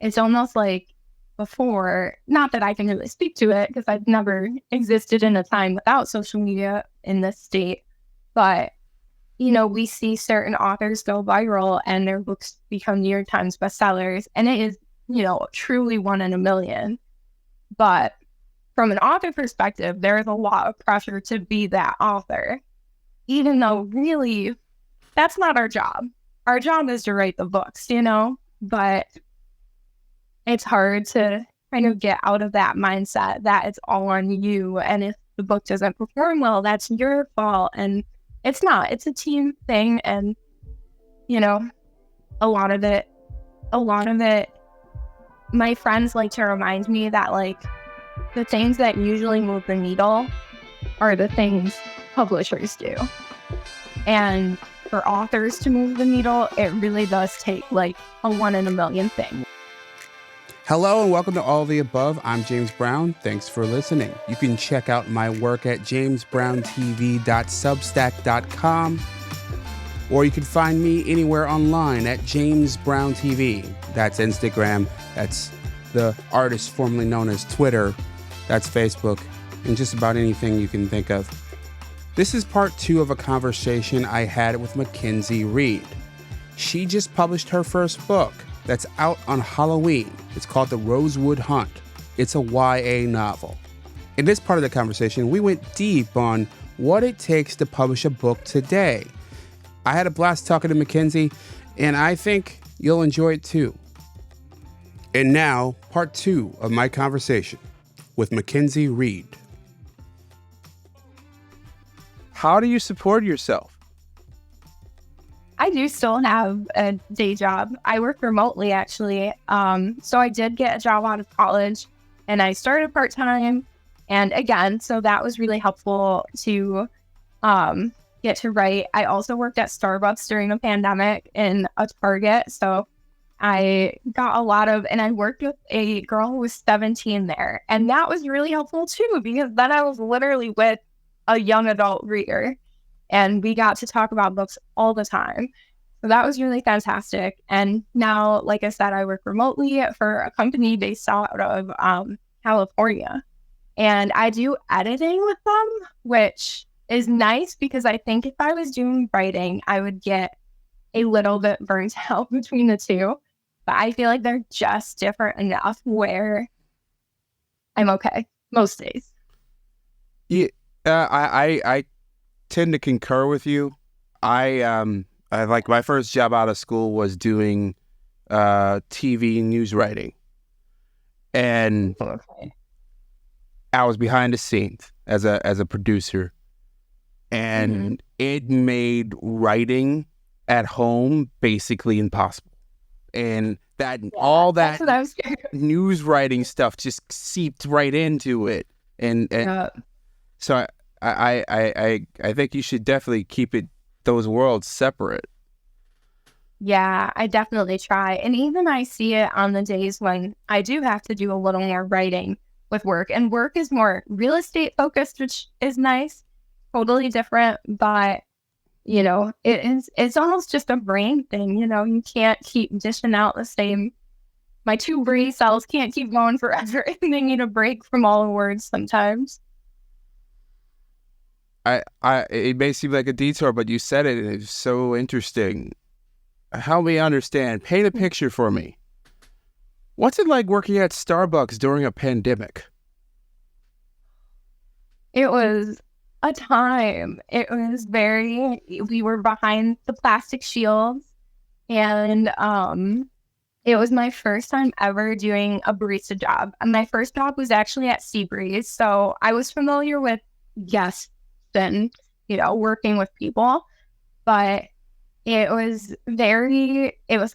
it's almost like before, not that I can really speak to it because I've never existed in a time without social media in this state, but we see certain authors go viral and their books become New York Times bestsellers, and it is, truly one in a million. But from an author perspective, there is a lot of pressure to be that author, even though really that's not our job. Our job is to write the books, but it's hard to kind of get out of that mindset that it's all on you. And if the book doesn't perform well, that's your fault. And it's not. It's a team thing. And, a lot of it, my friends like to remind me that, like, the things that usually move the needle are the things publishers do. And for authors to move the needle, it really does take like a one in a million thing. Hello and welcome to All the Above. I'm James Brown. Thanks for listening. You can check out my work at jamesbrowntv.substack.com, or you can find me anywhere online at James Brown TV. That's Instagram. That's the artist formerly known as Twitter. That's Facebook, and just about anything you can think of. This is part 2 of a conversation I had with Mackenzie Reed. She just published her first book that's out on Halloween. It's called The Rosewood Hunt. It's a YA novel. In this part of the conversation, we went deep on what it takes to publish a book today. I had a blast talking to Mackenzie, and I think you'll enjoy it too. And now, part 2 of my conversation with Mackenzie Reed. How do you support yourself? I do still have a day job. I work remotely, actually. So I did get a job out of college, and I started part-time. And again, so that was really helpful to get to write. I also worked at Starbucks during the pandemic in a Target. So I got a lot of, and I worked with a girl who was 17 there. And that was really helpful too, because then I was literally with a young adult reader. And we got to talk about books all the time. So that was really fantastic. And now, like I said, I work remotely for a company based out of California. And I do editing with them, which is nice because I think if I was doing writing, I would get a little bit burnt out between the two. But I feel like they're just different enough where I'm okay most days. Yeah, I tend to concur with you. I like my first job out of school was doing TV news writing, and I was behind the scenes as a producer, and it made writing at home basically impossible. And all that news writing stuff just seeped right into it, and so I think you should definitely keep those worlds separate. Yeah, I definitely try. And even I see it on the days when I do have to do a little more writing with work. And work is more real estate focused, which is nice, totally different. But, it's almost just a brain thing. You can't keep dishing out the same. My 2 brain cells can't keep going forever. They need a break from all the words sometimes. It may seem like a detour, but you said it, and it's so interesting. Help me understand. Paint a picture for me. What's it like working at Starbucks during a pandemic? It was a time. It was we were behind the plastic shields, and it was my first time ever doing a barista job. And my first job was actually at Seabreeze, so I was familiar with guests and working with people, but it was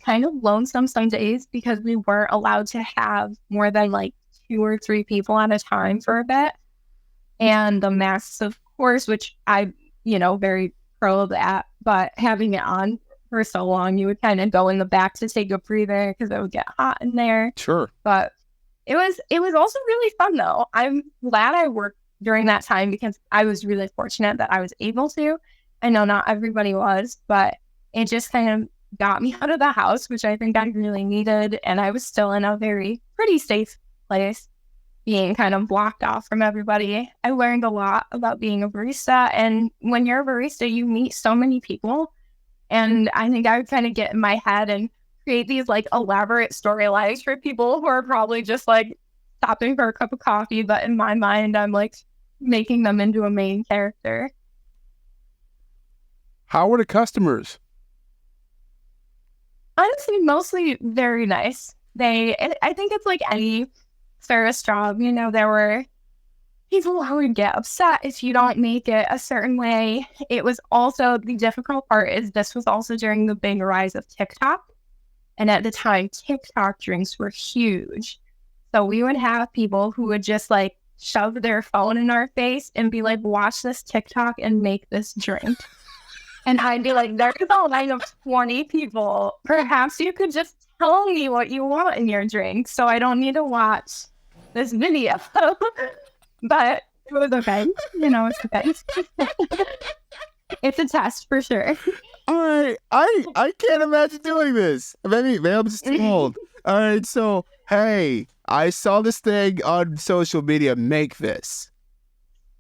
kind of lonesome some days because we weren't allowed to have more than like 2 or 3 people at a time for a bit. And the masks, of course, which I very pro of that, but having it on for so long, you would kind of go in the back to take a breather because it would get hot in there. Sure. But it was also really fun though. I'm glad I worked during that time because I was really fortunate that I was able to. I know not everybody was, but it just kind of got me out of the house, which I think I really needed. And I was still in a pretty safe place, being kind of blocked off from everybody. I learned a lot about being a barista. And when you're a barista, you meet so many people. And I think I would kind of get in my head and create these like elaborate storylines for people who are probably just like stopping for a cup of coffee. But in my mind, I'm like making them into a main character. How were the customers? Honestly, mostly very nice. I think it's like any service job, you know, there were people who would get upset if you don't make it a certain way. It was also, the difficult part is this was also during the big rise of TikTok. And at the time, TikTok drinks were huge. So we would have people who would just like shove their phone in our face and be like, watch this TikTok and make this drink. And I'd be like, there's a line of 20 people. Perhaps you could just tell me what you want in your drink so I don't need to watch this video. But it was okay. You know, it's okay. It's a test for sure. All right. I can't imagine doing this. Maybe I'm just too old. All right. So, hey, I saw this thing on social media. Make this.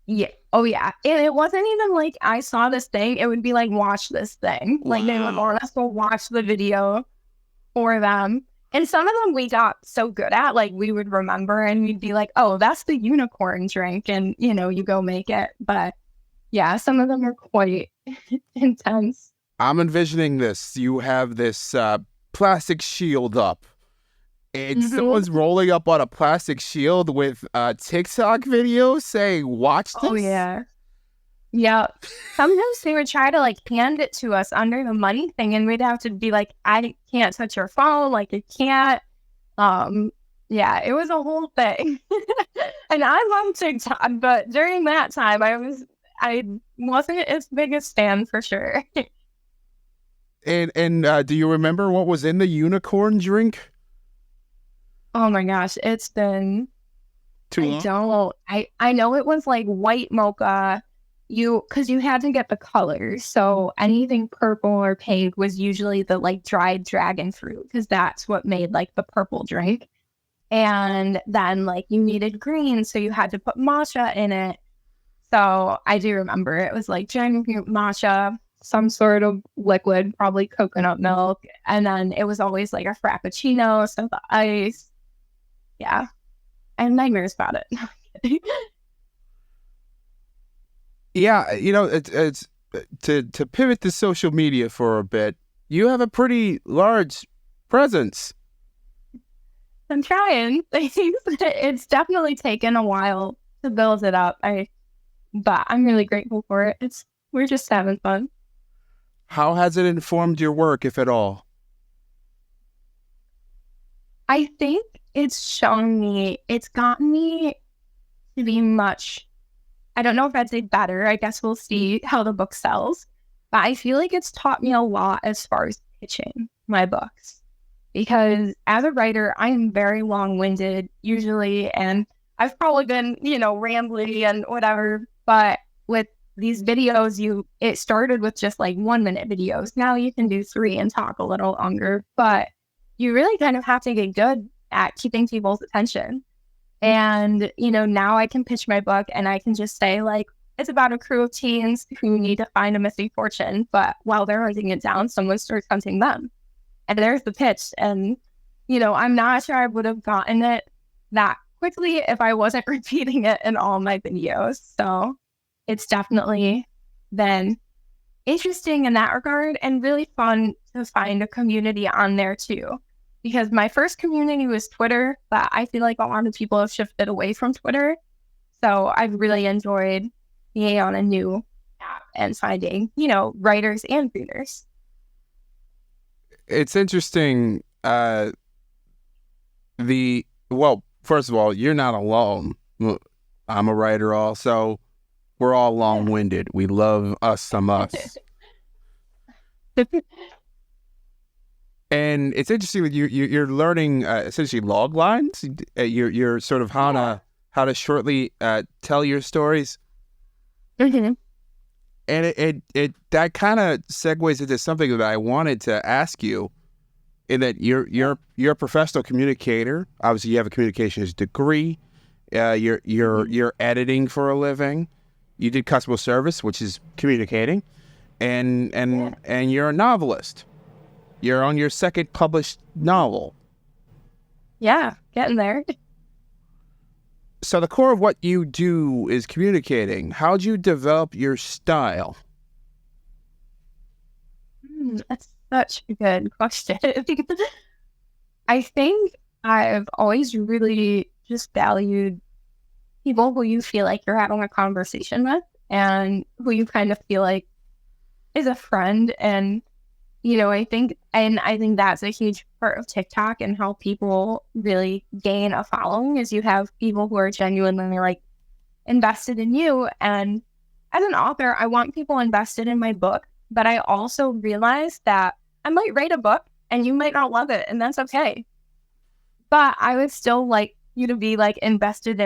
Yeah. Oh, yeah. And it wasn't even like I saw this thing. It would be like, watch this thing. Like, they would want us to watch the video for them. And some of them we got so good at, like, we would remember and we'd be like, oh, that's the unicorn drink. And, you know, you go make it. But yeah, some of them are quite intense. I'm envisioning this. You have this plastic shield up. And someone's rolling up on a plastic shield with a TikTok video saying, watch this. Oh, yeah. Yeah. Sometimes they would try to like hand it to us under the money thing. And we'd have to be like, I can't touch your phone. Like, you can't. Yeah, it was a whole thing. And I love TikTok. But during that time, I wasn't its biggest fan for sure. And do you remember what was in the unicorn drink? Oh my gosh, it's been Too long? I know it was like white mocha. Because you had to get the colors. So anything purple or pink was usually the like dried dragon fruit, because that's what made like the purple drink. And then like you needed green, so you had to put matcha in it. So I do remember it was like dragon fruit, matcha, some sort of liquid, probably coconut milk. And then it was always like a frappuccino, so the ice. Yeah. I have nightmares about it. Yeah, you know, it's to pivot to social media for a bit. You have a pretty large presence. I'm trying. It's definitely taken a while to build it up. But I'm really grateful for it. We're just having fun. How has it informed your work, if at all? I think it's gotten me to be much, I don't know if I'd say better. I guess we'll see how the book sells. But I feel like it's taught me a lot as far as pitching my books. Because as a writer, I am very long-winded usually. And I've probably been, rambly and whatever. But with these videos, it started with just like 1-minute videos. Now you can do 3 and talk a little longer. But you really kind of have to get good at keeping people's attention. And, now I can pitch my book and I can just say like, it's about a crew of teens who need to find a missing fortune. But while they're hunting it down, someone starts hunting them. And there's the pitch. And, I'm not sure I would have gotten it that quickly if I wasn't repeating it in all my videos. So it's definitely been interesting in that regard and really fun to find a community on there too. Because my first community was Twitter, but I feel like a lot of people have shifted away from Twitter. So I've really enjoyed being on a new app and finding, writers and readers. It's interesting. First of all, you're not alone. I'm a writer also. We're all long-winded. We love us some us. And it's interesting that you're learning essentially log lines. You're sort of how to shortly tell your stories. Mm-hmm. And it that kind of segues into something that I wanted to ask you, in that you're a professional communicator. Obviously, you have a communications degree. You're editing for a living. You did customer service, which is communicating, and you're a novelist. You're on your second published novel. Yeah, getting there. So the core of what you do is communicating. How'd you develop your style? That's such a good question. I think I've always really just valued people who you feel like you're having a conversation with and who you kind of feel like is a friend. And, I think that's a huge part of TikTok and how people really gain a following is you have people who are genuinely like invested in you. And as an author, I want people invested in my book, but I also realize that I might write a book and you might not love it, and that's okay. But I would still like you to be like invested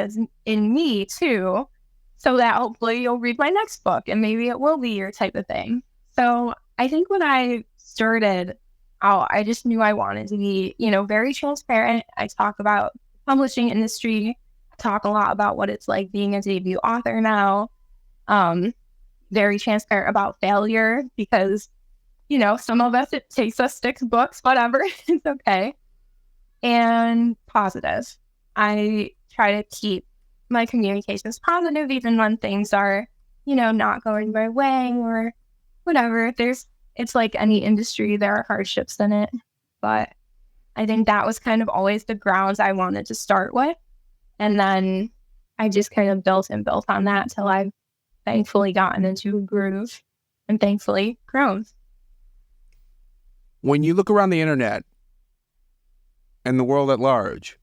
in me too, so that hopefully you'll read my next book and maybe it will be your type of thing. So I think when I started out, I just knew I wanted to be, very transparent. I talk about the publishing industry. I talk a lot about what it's like being a debut author now. Very transparent about failure because, some of us, it takes us 6 books, whatever, it's okay. And positive. I try to keep my communications positive even when things are, not going my way or whatever. It's like any industry, there are hardships in it. But I think that was kind of always the grounds I wanted to start with. And then I just kind of built on that till I've thankfully gotten into a groove and thankfully grown. When you look around the internet and the world at large,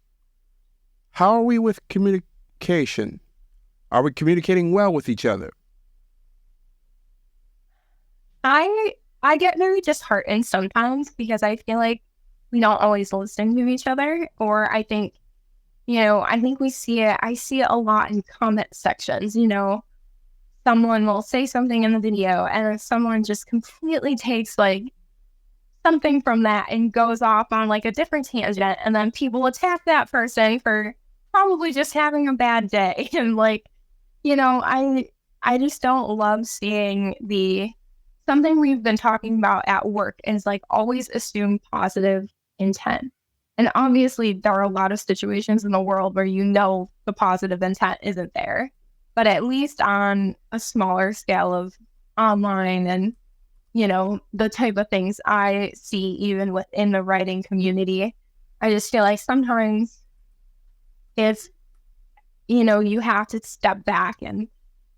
how are we with communication? Are we communicating well with each other? I get very disheartened sometimes because I feel like we don't always listen to each other. Or I think, I see it a lot in comment sections, someone will say something in the video and if someone just completely takes like something from that and goes off on like a different tangent, and then people attack that person for probably just having a bad day. And like, I just don't love seeing something we've been talking about at work is like always assume positive intent. And obviously there are a lot of situations in the world where the positive intent isn't there. But at least on a smaller scale of online and, the type of things I see even within the writing community, I just feel like sometimes it's, you have to step back. And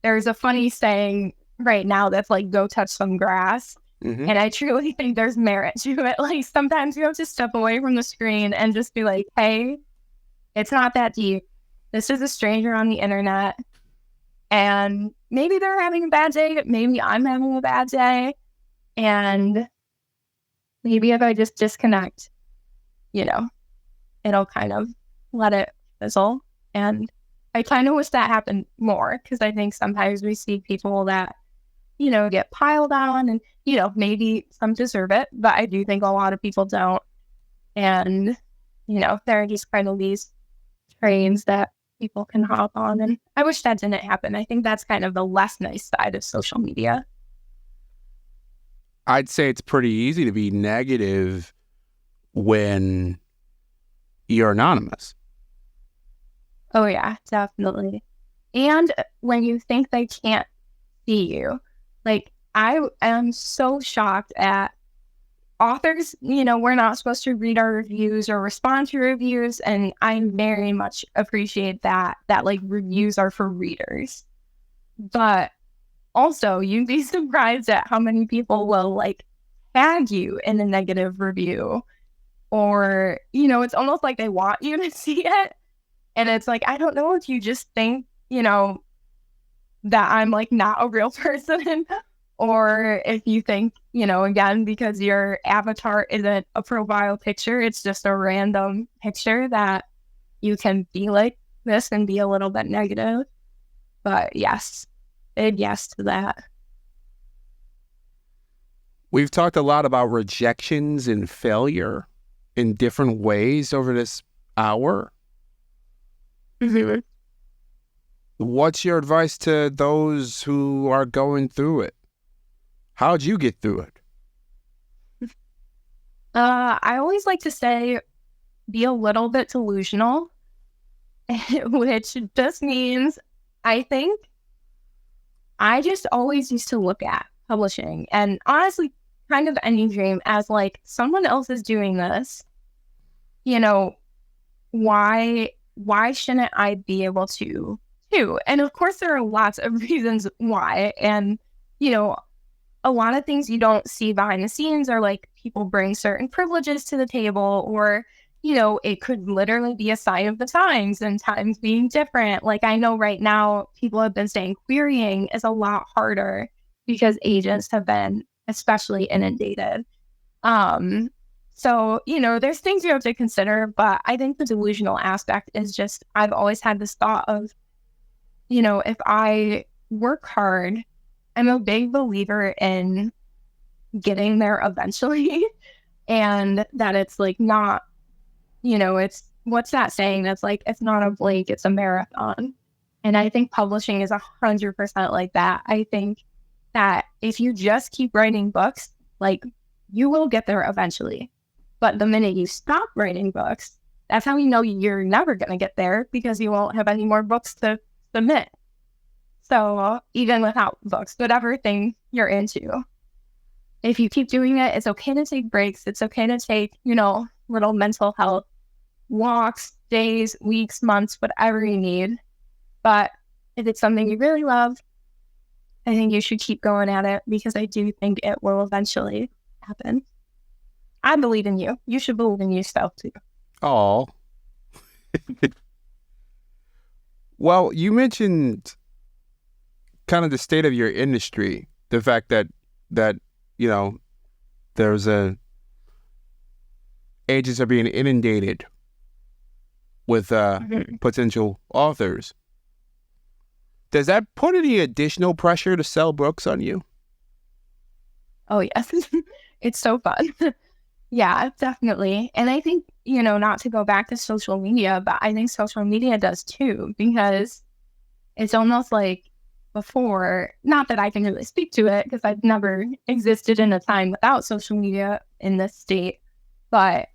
there's a funny saying right now that's like, go touch some grass. Mm-hmm. And I truly think there's merit to it. Like sometimes you have to step away from the screen and just be like, hey, it's not that deep. This is a stranger on the internet. And maybe they're having a bad day. Maybe I'm having a bad day. And maybe if I just disconnect, it'll kind of let it fizzle. And I kind of wish that happened more because I think sometimes we see people that, get piled on and, maybe some deserve it. But I do think a lot of people don't. And, there are just kind of these trains that people can hop on. And I wish that didn't happen. I think that's kind of the less nice side of social media. I'd say it's pretty easy to be negative when you're anonymous. Oh, yeah, definitely. And when you think they can't see you, like I am so shocked at authors, we're not supposed to read our reviews or respond to reviews. And I very much appreciate that like reviews are for readers. But also, you'd be surprised at how many people will like tag you in a negative review, or, it's almost like they want you to see it. And it's like, I don't know if you just think, that I'm like not a real person, or if you think, again, because your avatar isn't a profile picture, it's just a random picture that you can be like this and be a little bit negative. But yes. Big yes to that. We've talked a lot about rejections and failure in different ways over this hour. Mm-hmm. What's your advice to those who are going through it? How'd you get through it? I always like to say, be a little bit delusional, which just means I think I just always used to look at publishing and honestly kind of any dream as like someone else is doing this. You know, why shouldn't I be able to too? And of course there are lots of reasons why. And, you know, a lot of things you don't see behind the scenes are like people bring certain privileges to the table, or, you know, it could literally be a sign of the times and times being different. Like I know right now people have been saying querying is a lot harder because agents have been especially inundated. So, you know, there's things you have to consider, but I think the delusional aspect is just, I've always had this thought of, you know, if I work hard, I'm a big believer in getting there eventually, and that it's like not, you know, it's, what's that saying that's like, it's not a blink, it's a marathon. And I think publishing is 100% like that. I think that if you just keep writing books, like you will get there eventually. But the minute you stop writing books, that's how you know you're never going to get there, because you won't have any more books to submit. So even without books, whatever thing you're into, if you keep doing it, it's okay to take breaks. It's okay to take, you know, little mental health walks, days, weeks, months, whatever you need. But if it's something you really love, I think you should keep going at it, because I do think it will eventually happen. I believe in you. You should believe in yourself too. Oh. Well, you mentioned kind of the state of your industry, the fact that you know, there's agents are being inundated with potential authors. Does that put any additional pressure to sell books on you? Oh, yes. It's so fun. Yeah, definitely. And I think, you know, not to go back to social media, but I think social media does too, because it's almost like before, not that I can really speak to it because I've never existed in a time without social media in this state, but,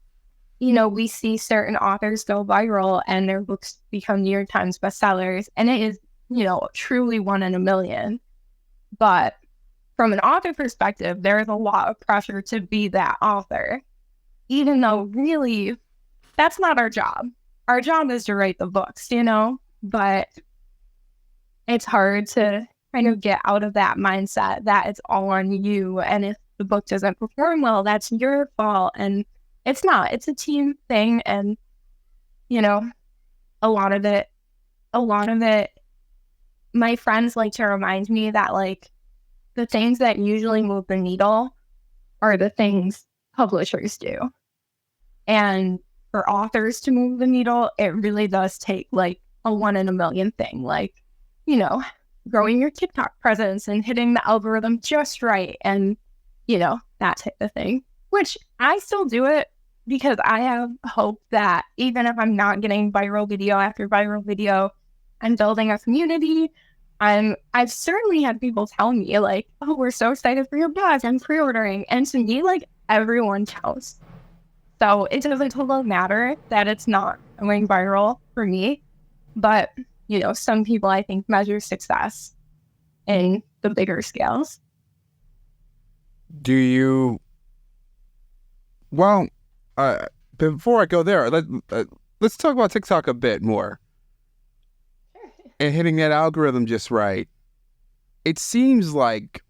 you know, we see certain authors go viral and their books become New York Times bestsellers, and it is, you know, truly one in a million. But from an author perspective, there is a lot of pressure to be that author, even though really that's not our job. Our job is to write the books, you know, but it's hard to kind of get out of that mindset that it's all on you. And if the book doesn't perform well, that's your fault. And it's not, it's a team thing. And, you know, a lot of it, my friends like to remind me that like the things that usually move the needle are the things publishers do. And for authors to move the needle, it really does take like a one in a million thing. Like, you know, growing your TikTok presence and hitting the algorithm just right. And, you know, that type of thing, which I still do it because I have hope that even if I'm not getting viral video after viral video, I'm building a community. I've certainly had people tell me like, oh, we're so excited for your book, I'm pre-ordering. And to me, like, everyone counts. So it doesn't totally matter that it's not going viral for me. But, you know, some people I think measure success in the bigger scales. Do you, well, before I go there, let's talk about TikTok a bit more. And hitting that algorithm just right. It seems like,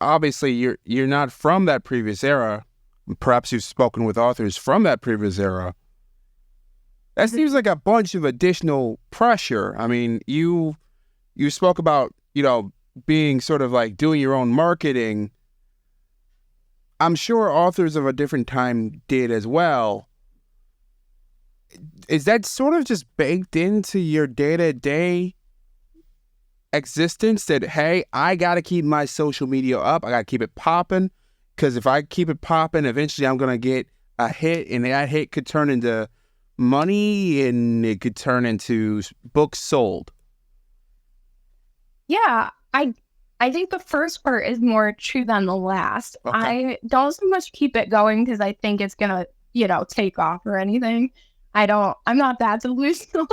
obviously, you're not from that previous era. Perhaps you've spoken with authors from that previous era. That seems like a bunch of additional pressure. I mean, you spoke about, you know, being sort of like doing your own marketing. I'm sure authors of a different time did as well. Is that sort of just baked into your day-to-day existence that, hey, I got to keep my social media up. I got to keep it popping. Because if I keep it popping, eventually I'm going to get a hit, and that hit could turn into money, and it could turn into books sold. Yeah, I think the first part is more true than the last. Okay. I don't so much keep it going because I think it's gonna, take off or anything. I'm not that delusional,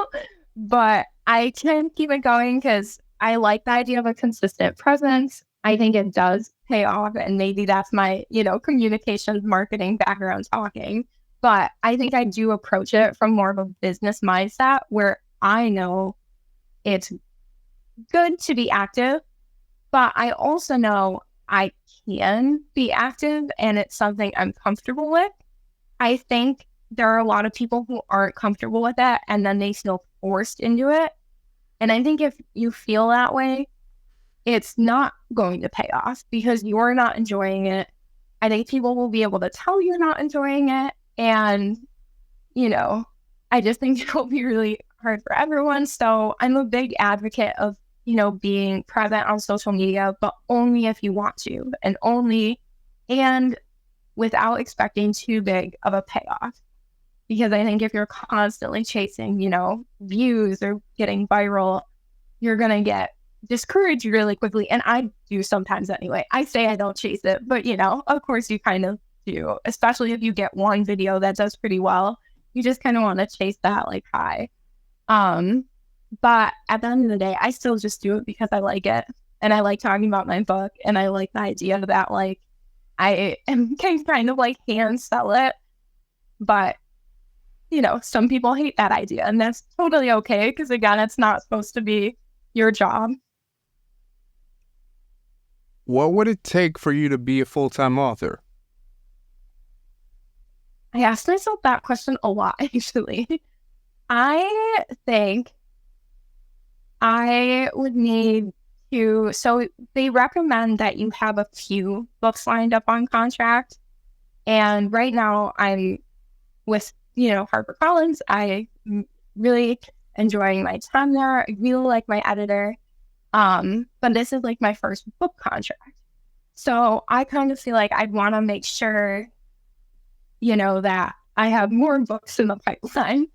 but I can keep it going because I like the idea of a consistent presence. I think it does pay off, and maybe that's my, communications marketing background talking. But I think I do approach it from more of a business mindset where I know it's good to be active, but I also know I can be active and it's something I'm comfortable with. I think there are a lot of people who aren't comfortable with that and then they feel forced into it. And I think if you feel that way, it's not going to pay off because you're not enjoying it. I think people will be able to tell you're not enjoying it. And, I just think it'll be really hard for everyone. So I'm a big advocate of, being present on social media, but only if you want to and without expecting too big of a payoff. Because I think if you're constantly chasing, views or getting viral, you're going to get discouraged really quickly. And I do sometimes anyway. I say I don't chase it, but, of course you kind of do, especially if you get one video that does pretty well. You just kind of want to chase that high. But at the end of the day, I still just do it because I like it. And I like talking about my book. And I like the idea that I am kind of hand sell it. But, some people hate that idea. And that's totally okay. Because again, it's not supposed to be your job. What would it take for you to be a full-time author? I asked myself that question a lot, actually. I think I would need to, so they recommend that you have a few books lined up on contract. And right now I'm with, HarperCollins. I'm really enjoying my time there. I really like my editor. But this is my first book contract. So I kind of feel like I'd want to make sure, that I have more books in the pipeline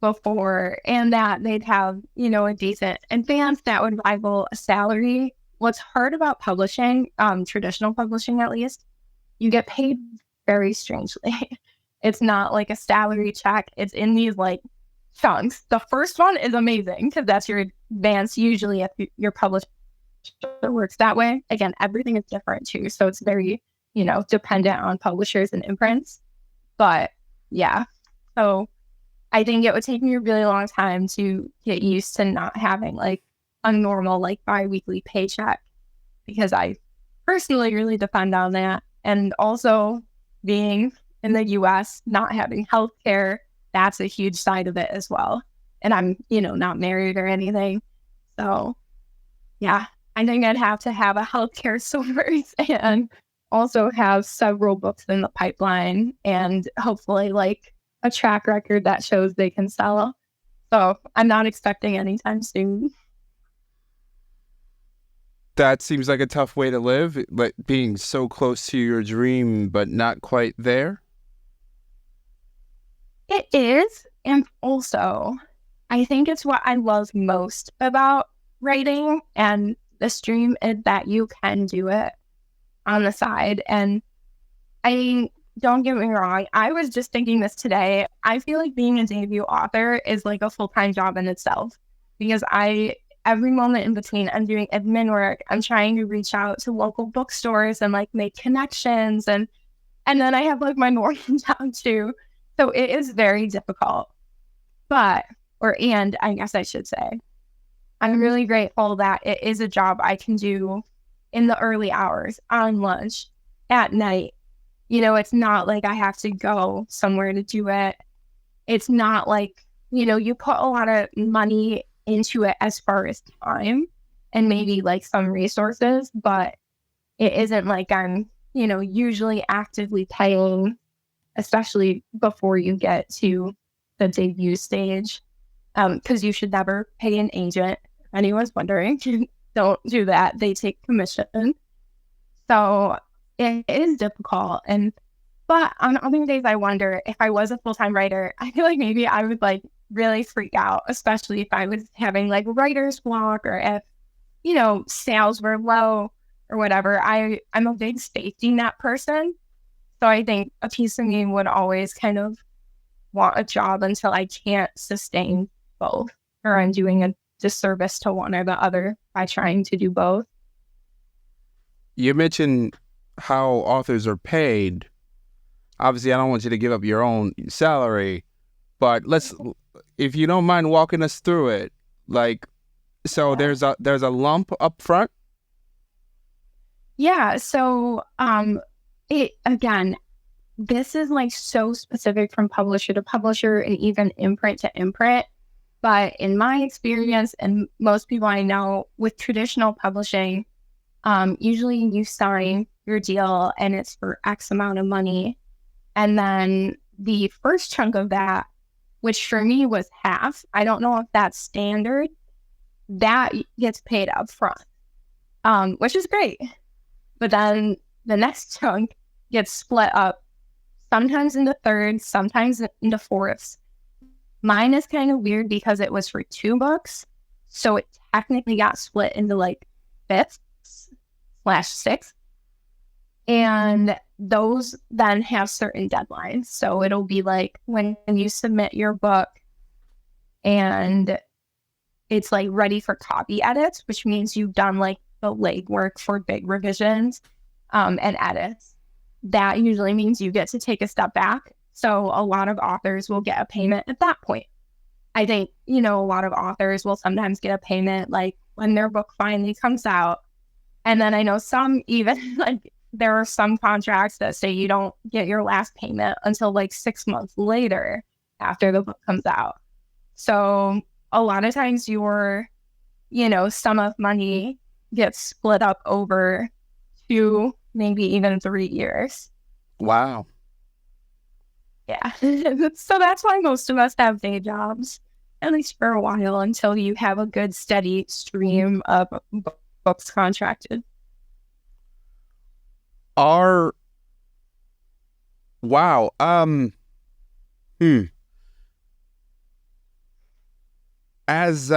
before, and that they'd have, a decent advance that would rival a salary. What's hard about publishing, traditional publishing at least, you get paid very strangely. It's not like a salary check. It's in these chunks. The first one is amazing because that's your advance. Usually if your publisher works that way. Again, everything is different too. So it's very, dependent on publishers and imprints. But yeah, so I think it would take me a really long time to get used to not having a normal bi-weekly paycheck, because I personally really depend on that. And also being in the US, not having healthcare, that's a huge side of it as well. And I'm, not married or anything. So yeah, I think I'd have to have a healthcare source and also have several books in the pipeline and hopefully a track record that shows they can sell. So I'm not expecting anytime soon. That seems like a tough way to live, but being so close to your dream, but not quite there. It is. And also, I think it's what I love most about writing and this dream is that you can do it on the side. And I mean, don't get me wrong, I was just thinking this today. I feel like being a debut author is a full-time job in itself, because every moment in between, I'm doing admin work. I'm trying to reach out to local bookstores and make connections. And then I have my normal job too. So it is very difficult. And I guess I should say, I'm really grateful that it is a job I can do in the early hours, on lunch, at night. It's not I have to go somewhere to do it. It's not you put a lot of money into it as far as time and maybe some resources, but it isn't I'm, usually actively paying, especially before you get to the debut stage. Because you should never pay an agent. If anyone's wondering, don't do that. They take commission. So it is difficult. But on other days, I wonder if I was a full-time writer, I feel like maybe I would like really freak out, especially if I was having like writer's block or if, sales were low or whatever. I'm a big safety net person. So I think a piece of me would always kind of want a job until I can't sustain both, or I'm doing a disservice to one or the other by trying to do both. You mentioned how authors are paid. Obviously, I don't want you to give up your own salary, but if you don't mind walking us through it, so there's a lump up front. Yeah. So, this is like so specific from publisher to publisher and even imprint to imprint. But in my experience, and most people I know with traditional publishing, usually you sign your deal and it's for X amount of money. And then the first chunk of that, which for me was half, I don't know if that's standard, that gets paid up front, which is great. But then the next chunk gets split up, sometimes into thirds, sometimes into fourths. Mine is kind of weird because it was for 2 books. So it technically got split into like fifths/sixths. And those then have certain deadlines. So it'll be like when you submit your book and it's like ready for copy edits, which means you've done like the legwork for big revisions and edits. That usually means you get to take a step back. So a lot of authors will get a payment at that point. I think, a lot of authors will sometimes get a payment like when their book finally comes out. And then I know some even like there are some contracts that say you don't get your last payment until like 6 months later after the book comes out. So a lot of times your, sum of money gets split up over 2, maybe even 3 years. Wow. Yeah. So that's why most of us have day jobs, at least for a while, until you have a good steady stream of books contracted. Wow. As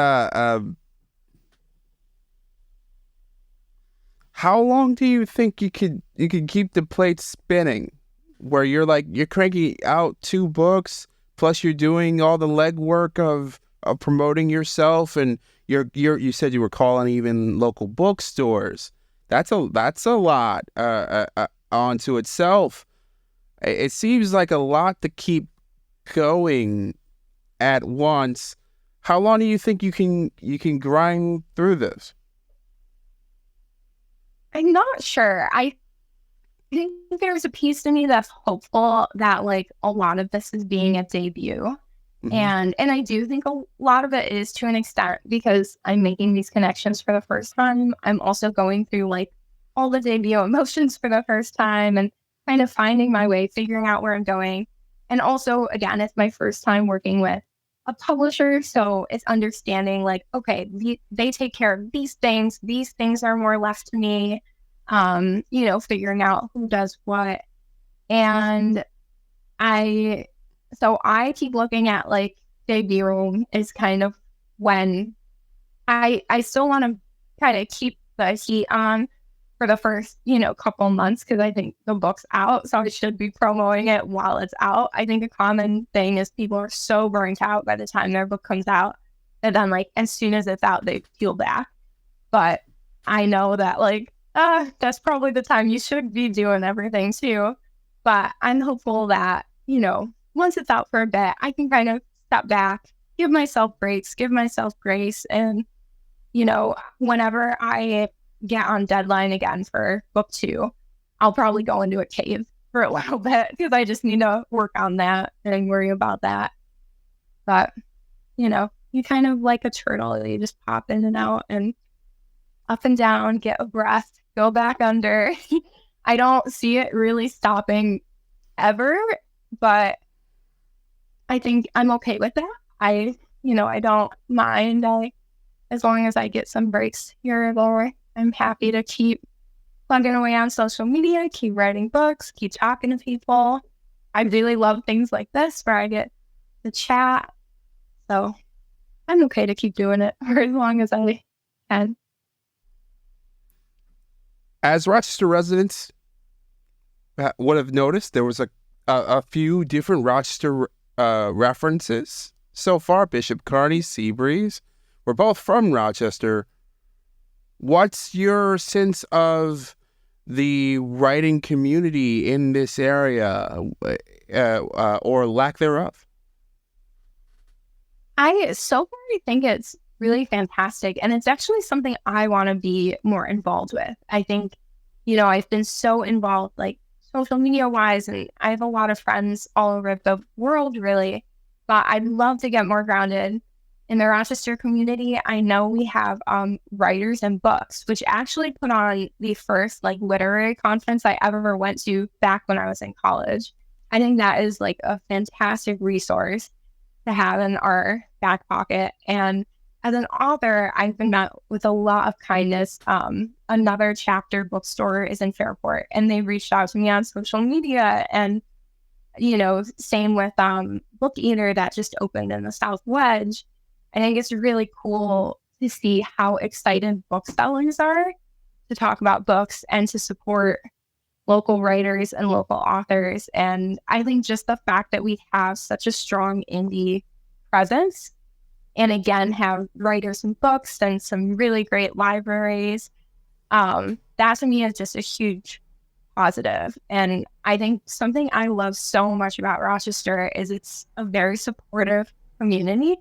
how long do you think you could keep the plate spinning, where you're cranking out 2 books plus you're doing all the legwork of promoting yourself, and you said you were calling even local bookstores. That's a lot onto itself. It seems like a lot to keep going at once. How long do you think you can grind through this? I'm not sure. I think there's a piece to me that's hopeful that like a lot of this is being a debut. Mm-hmm. And I do think a lot of it is to an extent because I'm making these connections for the first time. I'm also going through like all the debut emotions for the first time and kind of finding my way, figuring out where I'm going. And also, again, it's my first time working with a publisher. So it's understanding like, okay, they take care of these things. These things are more left to me, figuring out who does what. And I keep looking at like debut is kind of when I still want to kind of keep the heat on for the first, couple months because I think the book's out. So I should be promoting it while it's out. I think a common thing is people are so burnt out by the time their book comes out that then like as soon as it's out, they peel back. But I know that like, that's probably the time you should be doing everything too. But I'm hopeful that, once it's out for a bit, I can kind of step back, give myself breaks, give myself grace. And, whenever I get on deadline again for book 2, I'll probably go into a cave for a little bit because I just need to work on that and worry about that. But, you kind of like a turtle, you just pop in and out and up and down, get a breath, go back under. I don't see it really stopping ever, but I think I'm okay with that. I don't mind. As long as I get some breaks here or there, I'm happy to keep plugging away on social media, keep writing books, keep talking to people. I really love things like this where I get to chat. So I'm okay to keep doing it for as long as I can. As Rochester residents would have noticed, there was a few different Rochester references so far. Bishop Kearney, Seabreeze, we're both from Rochester. What's your sense of the writing community in this area, or lack thereof? I think it's really fantastic. And it's actually something I want to be more involved with. I think, I've been so involved, like social media wise, and I have a lot of friends all over the world, really. But I'd love to get more grounded in the Rochester community. I know we have writers and books, which actually put on the first literary conference I ever went to back when I was in college. I think that is a fantastic resource to have in our back pocket. And as an author, I've been met with a lot of kindness. Another chapter bookstore is in Fairport, and they reached out to me on social media. And, same with Book Eater that just opened in the South Wedge. I think it's really cool to see how excited booksellers are to talk about books and to support local writers and local authors. And I think just the fact that we have such a strong indie presence, and again, have writers and books and some really great libraries, that to me is just a huge positive. And I think something I love so much about Rochester is it's a very supportive community.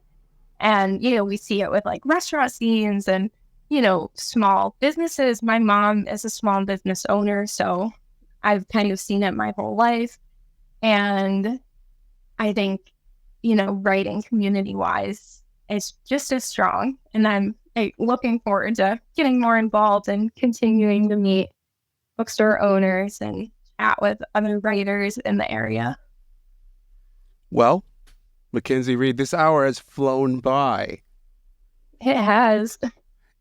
And, we see it with restaurant scenes and, small businesses. My mom is a small business owner, so I've kind of seen it my whole life. And I think, writing community-wise is just as strong. And I'm looking forward to getting more involved and continuing to meet bookstore owners and chat with other writers in the area. Well, Mackenzie Reed, this hour has flown by. It has.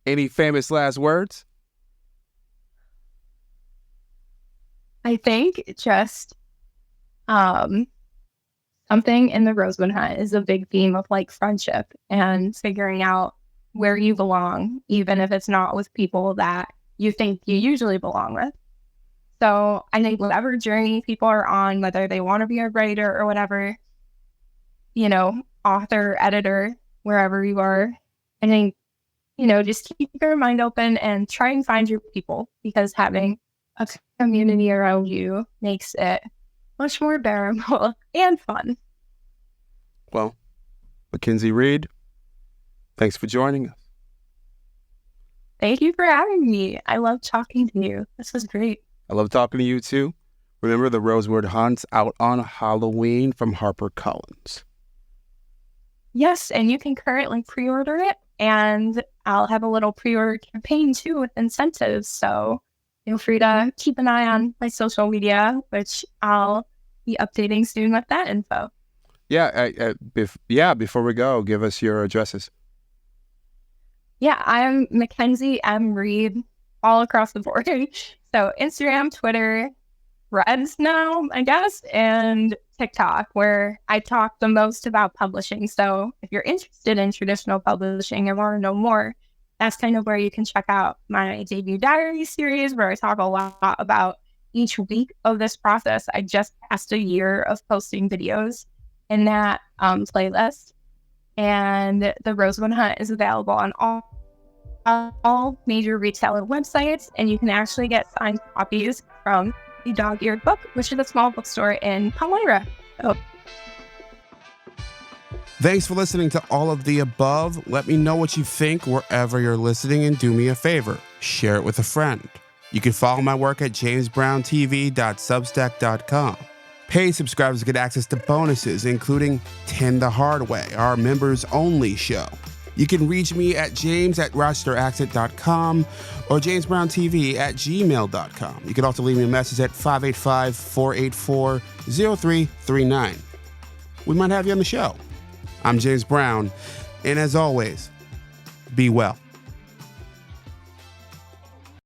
Any famous last words? I think just something in the Rosewood Hunt is a big theme of friendship and figuring out where you belong, even if it's not with people that you think you usually belong with. So I think whatever journey people are on, whether they want to be a writer or whatever, author, editor, wherever you are, I think, just keep your mind open and try and find your people, because having a community around you makes it much more bearable and fun. Well, Mackenzie Reed, thanks for joining us. Thank you for having me. I love talking to you. This was great. I love talking to you too. Remember, the Rosewood Hunt's out on Halloween from HarperCollins. Yes, and you can currently pre-order it, and I'll have a little pre-order campaign too with incentives. So feel free to keep an eye on my social media, which I'll be updating soon with that info. Before we go, give us your addresses. Yeah, I'm Mackenzie M. Reed all across the board. So Instagram, Twitter, Threads now, I guess, and TikTok, where I talk the most about publishing. So if you're interested in traditional publishing and want to know more, that's kind of where you can check out my debut diary series, where I talk a lot about each week of this process. I just passed a year of posting videos in that playlist. And the Rosewood Hunt is available on all major retailer websites, and you can actually get signed copies from the Dog-Eared Book, which is a small bookstore in Palmyra. So. Thanks for listening to all of the above. Let me know what you think wherever you're listening, and do me a favor, share it with a friend. You can follow my work at jamesbrowntv.substack.com. Paid subscribers get access to bonuses, including 10 the Hard Way, our members-only show. You can reach me at james@rochesteraccent.com or jamesbrowntv@gmail.com. You can also leave me a message at 585-484-0339. We might have you on the show. I'm James Brown, and as always, be well.